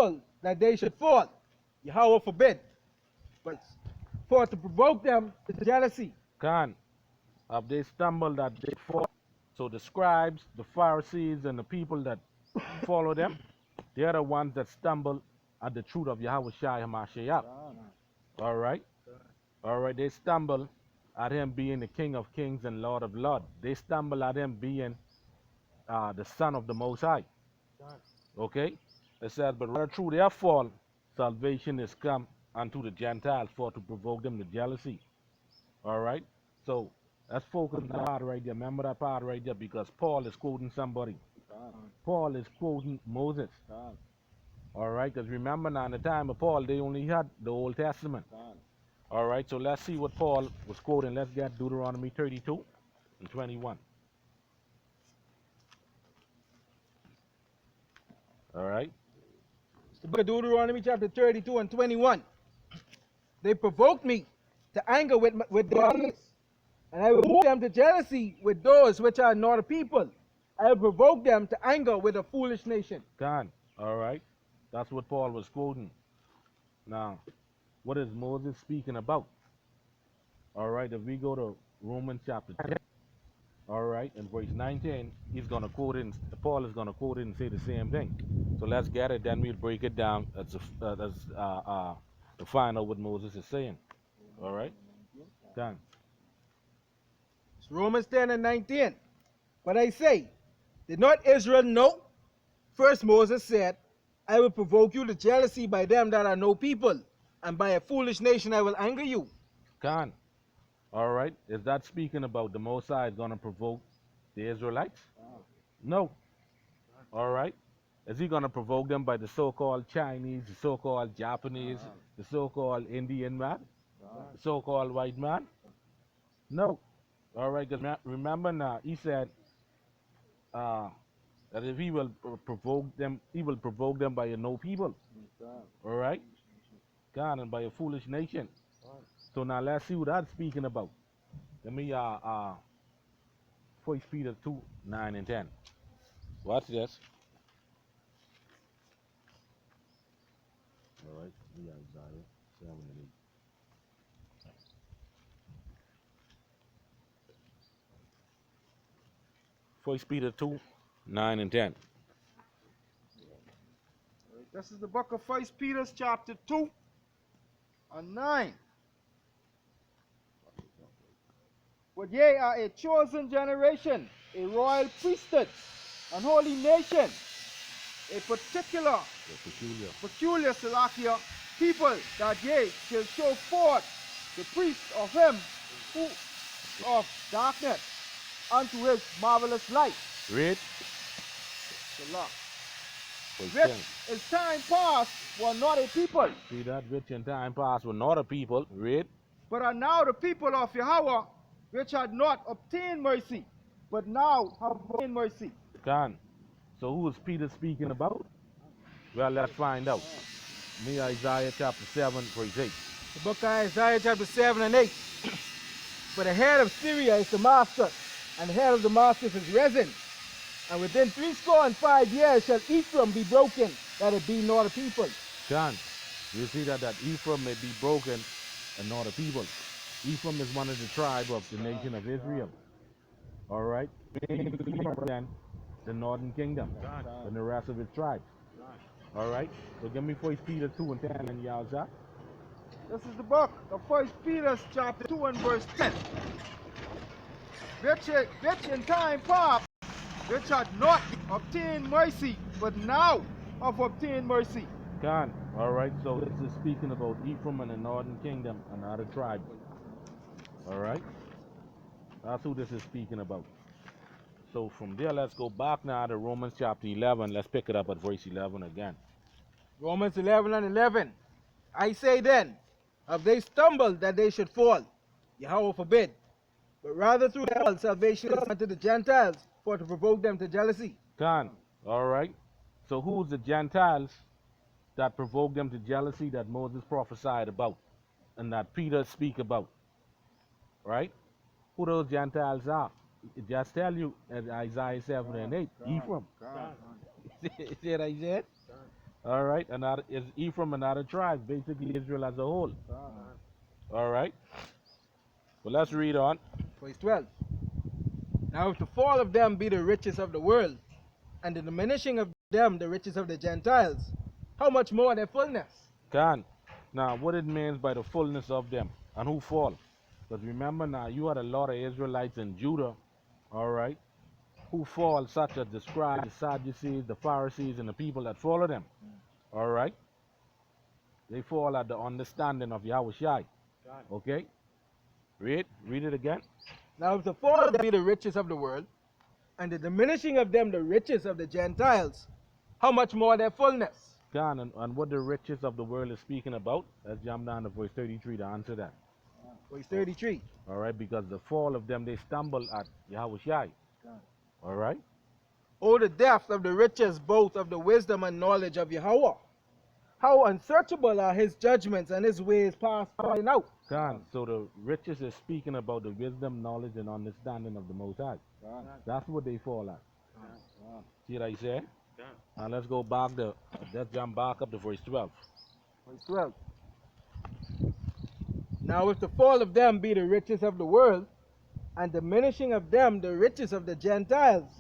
stumble that they should fall, Yahweh forbid, but for to provoke them to jealousy. Khan, if they stumble that they fall. So the scribes, the Pharisees, and the people that follow them, they're the ones that stumble at the truth of Yahweh Shai HaMashiach. All right? All right, they stumble at him being the King of Kings and Lord of Lords. They stumble at him being the Son of the Most High. Okay? It says, but rather through their fall, salvation is come unto the Gentiles for to provoke them to jealousy. All right? So let's focus on that part right there. Remember that part right there because Paul is quoting somebody. Paul is quoting Moses. All right? Because remember now, in the time of Paul, they only had the Old Testament. All right? So let's see what Paul was quoting. Let's get Deuteronomy 32 and 21. All right? It's the book of Deuteronomy chapter 32 and 21. They provoked me to anger with their enemies, and I will move them to jealousy with those which are not a people. I will provoke them to anger with a foolish nation. God. All right? That's what Paul was quoting. Now, what is Moses speaking about? All right, if we go to Romans chapter 10, all right, in verse 19, he's going to quote it, Paul is going to quote it and say the same thing. So let's get it, then we'll break it down to find out what Moses is saying. All right? Done. It's Romans 10 and 19. But I say, did not Israel know? First Moses said, I will provoke you to jealousy by them that are no people, and by a foolish nation I will anger you. Khan. All right. Is that speaking about the Mosai is going to provoke the Israelites? No. All right. Is he going to provoke them by the so-called Chinese, the so-called Japanese, the so-called Indian man, the so-called white man? No. All right. Because remember now, he said that if he will provoke them, he will provoke them by a no people. All right. God, and by a foolish nation. So now let's see what that's speaking about. Let me 1 Peter 2, 9 and 10. Watch this. All right, we got Isaiah 7 and 8. 1 Peter 2, 9 and 10. This is the book of 1 Peter chapter 2 and 9. But ye are a chosen generation, a royal priesthood, an holy nation, a peculiar Salakia people, that ye shall show forth the priests of him who of darkness unto his marvelous light. Read. Salah. Which in time past were not a people. See that? Which in time past were not a people. Read. But are now the people of Yahweh, which had not obtained mercy, but now have obtained mercy. Khan. So who is Peter speaking about? Well, let's find out. Me, Isaiah chapter 7, verse 8. The book of Isaiah chapter 7 and 8. For the head of Syria is Damascus, and the head of Damascus is Rezin. And within 65 years shall Ephraim be broken, that it be not a people. Khan. You see that Ephraim may be broken and not a people. Ephraim is one of the tribes of the nation of Israel. All right? Then the northern kingdom and the rest of its tribes. All right? So give me 1 Peter 2 and 10 and y'all shot. This is the book of 1 Peter chapter 2 and verse 10. Which in time past, which had not obtained mercy, but now have obtained mercy. Khan. All right? So this is speaking about Ephraim and the northern kingdom and other tribes. All right? That's who this is speaking about. So from there, let's go back now to Romans chapter 11. Let's pick it up at verse 11 again. Romans 11 and 11. I say then, if they stumble that they should fall, Yahweh forbid. But rather through hell salvation unto the Gentiles, for to provoke them to jealousy. Khan. All right? So who's the Gentiles that provoke them to jealousy that Moses prophesied about and that Peter speak about? Right? Who those Gentiles are? It just tell you in Isaiah 7 and 8, Ephraim. See what I said? All right, another is Ephraim, another tribe, basically Israel as a whole. All right. Well, let's read on. Verse 12. Now if the fall of them be the riches of the world, and the diminishing of them the riches of the Gentiles, how much more their fullness? Can. Now, what it means by the fullness of them and who fall. Because remember now, you had a lot of Israelites in Judah, all right, who fall, such as the scribes, the Sadducees, the Pharisees, and the people that follow them, all right. They fall at the understanding of Yahweh Shai. Okay? Read it again. Now if the fall of them be the riches of the world, and the diminishing of them the riches of the Gentiles, how much more their fullness? Can, and what the riches of the world is speaking about, let's jump down to verse 33 to answer that. Verse 33. All right, because the fall of them, they stumble at Yahweh Shai. All right? Oh, the depth of the riches both of the wisdom and knowledge of Yahweh. How unsearchable are his judgments and his ways past finding out. Can. So the riches is speaking about the wisdom, knowledge, and understanding of the Most High. That's what they fall at. See what I say? Now let's go back to, let's jump back up to verse 12. Verse 12. Now if the fall of them be the riches of the world, and diminishing of them the riches of the Gentiles,